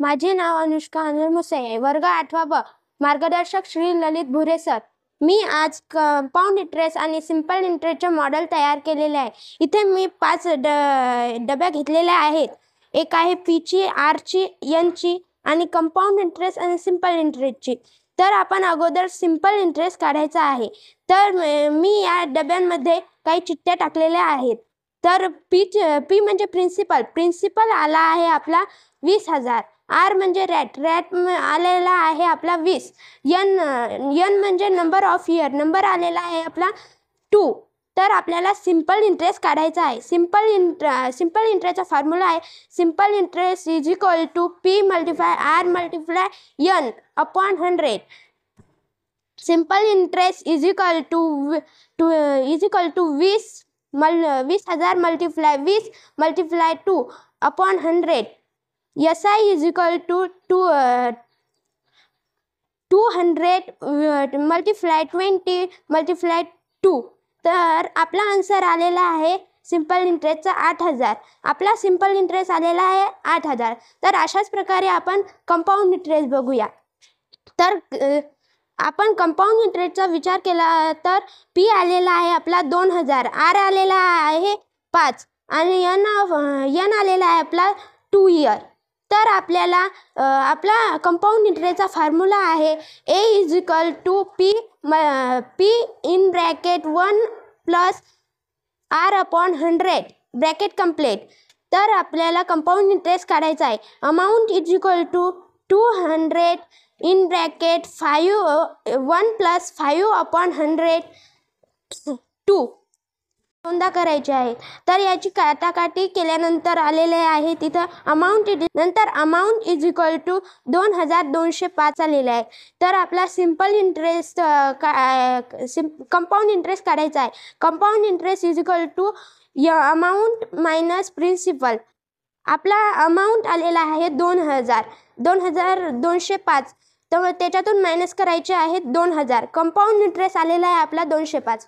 माझे नाव अनुष्का अनलमुसे आहे. वर्ग 8वा ब. मार्गदर्शक श्री ललित भुरे सर. मी आज कंपाऊंड इंटरेस्ट आणि सिंपल इंटरेस्टचे मॉडेल तयार केलेले आहे. इथे मी 5 डब्या घेतलेल्या आहेत. एक आहे पीची, आरची, एनची आणि कंपाऊंड इंटरेस्ट आणि सिंपल इंटरेस्टची. तर आपण अगोदर सिंपल इंटरेस्ट काढायचा आहे. तर मी या डब्यांमध्ये काही चिठ्ठ्या टाकलेल्या आहेत. तर पी म्हणजे प्रिन्सिपल आला आहे आपला 20,000. आर म्हणजे रॅट आलेला आहे आपला 20. एन म्हणजे नंबर ऑफ इयर, नंबर आलेला आहे आपला 2. तर आपल्याला सिंपल इंटरेस्ट काढायचा आहे. सिंपल इंटरेस्टचा फॉर्म्युला आहे simple interest is equal to P multiply R multiply N upon 100. Simple interest is equal to 20,000 multiply 20 multiply 2 upon 100. SI is equal to 200 multiply 20 multiply 2. तर आपला आन्सर आलेला आहे सिंपल इंटरेस्टचा 8,000. आपला simple interest आलेला आहे 8,000. तर अशाच प्रकारे आपण कंपाऊंड इंटरेस्ट बघूया. तर आपण कंपाऊंड इंटरेस्टचा विचार केला तर पी आलेला आहे आपला 2,000, आर आलेला आहे 5 आणि एन आलेला आहे आपला 2 इयर. तर आपल्याला आपला कंपाऊंड इंटरेस्टचा फॉर्म्युला आहे A is equal to P in bracket 1 plus R upon 100 bracket complete. तर आपल्याला कंपाऊंड इंटरेस्ट काढायचा आहे. Amount is equal to 200 in bracket 1 plus 5 upon 100 2 दोनदा करायचे आहे. तर याची काटाकाटी केल्यानंतर आलेले आहे तिथं अमाऊंट इज इक्वल टू 2,205 आलेले आहे. तर आपला सिंपल इंटरेस्ट कंपाऊंड इंटरेस्ट काढायचा आहे. Compound interest is equal to amount minus principal. आपला अमाऊंट आलेला आहे 2,205. तर त्याच्यातून मायनस करायचे आहेत 2,000. कंपाऊंड इंटरेस्ट आलेला आहे आपला 205.